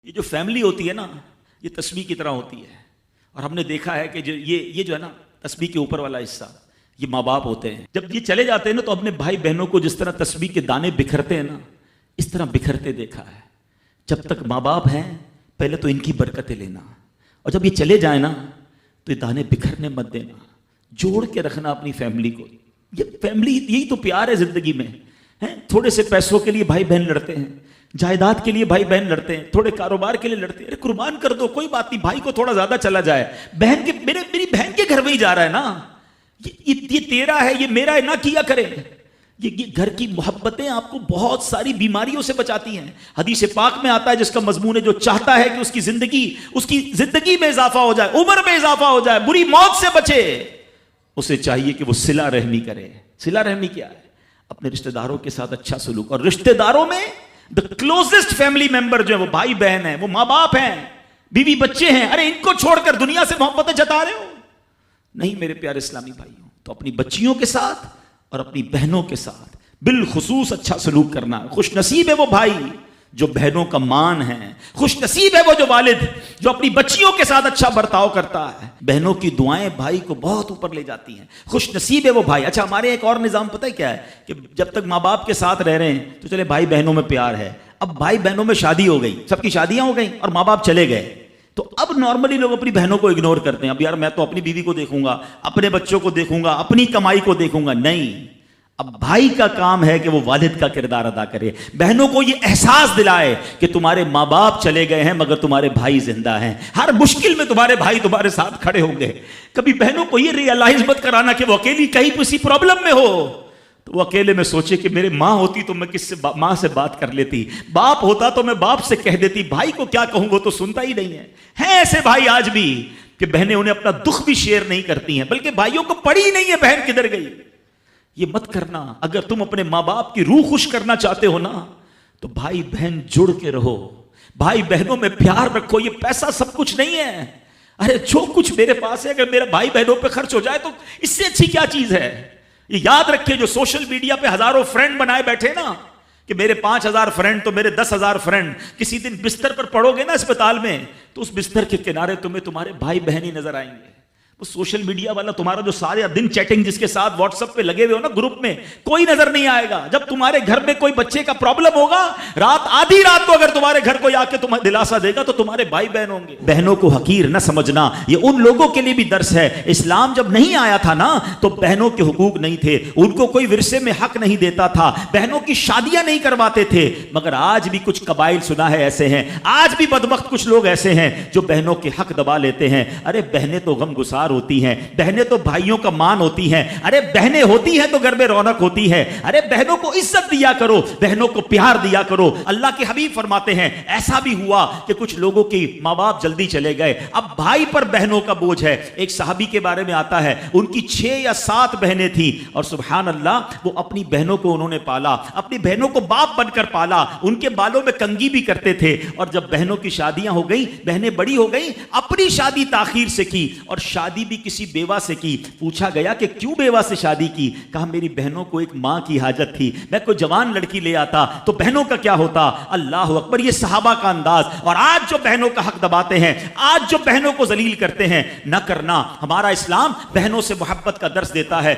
یہ جو فیملی ہوتی ہے نا، یہ تسبیح کی طرح ہوتی ہے. اور ہم نے دیکھا ہے کہ یہ جو ہے نا تسبیح کے اوپر والا حصہ، یہ ماں باپ ہوتے ہیں. جب یہ چلے جاتے ہیں نا تو اپنے بھائی بہنوں کو جس طرح تسبیح کے دانے بکھرتے ہیں نا، اس طرح بکھرتے دیکھا ہے. جب تک ماں باپ ہیں پہلے تو ان کی برکتیں لینا، اور جب یہ چلے جائیں نا تو یہ دانے بکھرنے مت دینا، جوڑ کے رکھنا اپنی فیملی کو. یہ فیملی یہی تو پیار ہے زندگی میں. تھوڑے سے پیسوں کے لیے بھائی بہن لڑتے ہیں، جائیداد کے لیے بھائی بہن لڑتے ہیں، تھوڑے کاروبار کے لیے لڑتے ہیں. ارے قربان کر دو، کوئی بات نہیں، بھائی کو تھوڑا زیادہ چلا جائے، بہن کے میری بہن کے گھر میں ہی جا رہا ہے نا، یہ تیرا ہے، یہ میرا ہے، نہ کیا کرے. یہ گھر کی محبتیں آپ کو بہت ساری بیماریوں سے بچاتی ہیں. حدیث پاک میں آتا ہے جس کا مضمون ہے جو چاہتا ہے کہ اس کی زندگی میں اضافہ ہو جائے، عمر میں اضافہ ہو جائے، بری موت سے بچے، اسے چاہیے کہ وہ صلہ رحمی کرے. صلہ رحمی کیا ہے؟ اپنے رشتہ داروں کے ساتھ اچھا سلوک. اور رشتہ داروں میں the closest family member جو ہے وہ بھائی بہن ہیں، وہ ماں باپ ہیں، بیوی بچے ہیں. ارے ان کو چھوڑ کر دنیا سے محبتیں جتا رہے ہو؟ نہیں میرے پیارے اسلامی بھائیوں. تو اپنی بچیوں کے ساتھ اور اپنی بہنوں کے ساتھ بالخصوص اچھا سلوک کرنا. خوش نصیب ہے وہ بھائی جو بہنوں کا مان ہے، خوش نصیب ہے وہ جو والد جو اپنی بچیوں کے ساتھ اچھا برتاؤ کرتا ہے. بہنوں کی دعائیں بھائی کو بہت اوپر لے جاتی ہیں. خوش نصیب ہے وہ بھائی. اچھا ہمارے ایک اور نظام پتہ ہے کیا ہے کہ جب تک ماں باپ کے ساتھ رہ رہے ہیں تو چلے بھائی بہنوں میں پیار ہے. اب بھائی بہنوں میں شادی ہو گئی، سب کی شادیاں ہو گئیں اور ماں باپ چلے گئے، تو اب نارملی لوگ اپنی بہنوں کو اگنور کرتے ہیں. اب یار میں تو اپنی بیوی کو دیکھوں گا، اپنے بچوں کو دیکھوں گا، اپنی کمائی کو دیکھوں گا. نہیں، اب بھائی کا کام ہے کہ وہ والد کا کردار ادا کرے. بہنوں کو یہ احساس دلائے کہ تمہارے ماں باپ چلے گئے ہیں مگر تمہارے بھائی زندہ ہیں، ہر مشکل میں تمہارے بھائی تمہارے ساتھ کھڑے ہوں گے. کبھی بہنوں کو یہ ریئلائز مت کرانا کہ وہ اکیلی کہیں کسی پرابلم میں ہو تو وہ اکیلے میں سوچے کہ میرے ماں ہوتی تو میں ماں سے بات کر لیتی، باپ ہوتا تو میں باپ سے کہہ دیتی، بھائی کو کیا کہوں وہ تو سنتا ہی نہیں ہے. ہیں ایسے بھائی آج بھی کہ بہنیں انہیں اپنا دکھ بھی شیئر نہیں کرتی ہیں، بلکہ بھائیوں کو پڑی ہی نہیں ہے بہن کدھر گئی. یہ مت کرنا. اگر تم اپنے ماں باپ کی روح خوش کرنا چاہتے ہو نا تو بھائی بہن جڑ کے رہو، بھائی بہنوں میں پیار رکھو. یہ پیسہ سب کچھ نہیں ہے. ارے جو کچھ میرے پاس ہے اگر میرا بھائی بہنوں پہ خرچ ہو جائے تو اس سے اچھی کیا چیز ہے. یہ یاد رکھے جو سوشل میڈیا پہ ہزاروں فرینڈ بنائے بیٹھے نا کہ میرے 5,000 فرینڈ تو میرے 10,000 فرینڈ، کسی دن بستر پر پڑو گے نا اسپتال میں تو اس بستر کے کنارے تمہیں تمہارے بھائی بہن ہی نظر آئیں گے. وہ سوشل میڈیا والا تمہارا جو سارے دن چیٹنگ جس کے ساتھ واٹس ایپ پہ لگے ہوئے ہو نا گروپ میں، کوئی نظر نہیں آئے گا. جب تمہارے گھر میں کوئی بچے کا پرابلم ہوگا، آدھی رات کو اگر تمہارے گھر کوئی آ کے تمہیں دلاسا دے گا تو تمہارے بھائی بہن ہوں گے. بہنوں کو حقیر نہ سمجھنا، یہ ان لوگوں کے لیے بھی درس ہے. اسلام جب نہیں آیا تھا نا تو بہنوں کے حقوق نہیں تھے، ان کو کوئی ورثے میں حق نہیں دیتا تھا، بہنوں کی شادیاں نہیں کرواتے تھے. مگر آج بھی کچھ قبائل سنا ہے ایسے ہیں، آج بھی بدبخت کچھ لوگ ایسے ہیں جو بہنوں کے حق دبا لیتے ہیں. ارے بہنیں تو غم گسار ہوتی ہیں، بہنیں تو بھائیوں کا مان ہوتی ہیں. ارے بہنیں ہوتی ہیں تو گھر میں رونق ہوتی ہے. ارے بہنوں کو عزت دیا کرو، بہنوں کو پیار دیا کرو. اللہ کے حبیب فرماتے ہیں ایسا بھی ہوا کہ کچھ لوگوں کی ماں باپ جلدی چلے گئے، اب بھائی پر بہنوں کا بوجھ ہے. ایک صحابی کے بارے میں آتا ہے ان کی 6 یا 7 بہنیں تھیں اور سبحان اللہ وہ اپنی بہنوں کو انہوں نے پالا، اپنی بہنوں کو باپ بن کر پالا. ان کے بالوں میں کنگھی بھی کرتے تھے. اور جب بہنوں کی شادیاں ہو گئیں، بہنیں بڑی ہو گئیں، اپنی شادی تاخیر سے کی اور شادی بھی کسی بیوہ سے کی. پوچھا گیا کہ کیوں بیوہ سے شادی کی؟ کہا میری بہنوں کو ایک ماں کی حاجت تھی، میں کوئی جوان لڑکی لے آتا تو بہنوں کا کیا ہوتا. اللہ اکبر. یہ صحابہ کا انداز. اور آج جو بہنوں کا حق دباتے ہیں، آج جو بہنوں کو ذلیل کرتے ہیں، نہ کرنا. ہمارا اسلام بہنوں سے محبت کا درس دیتا ہے.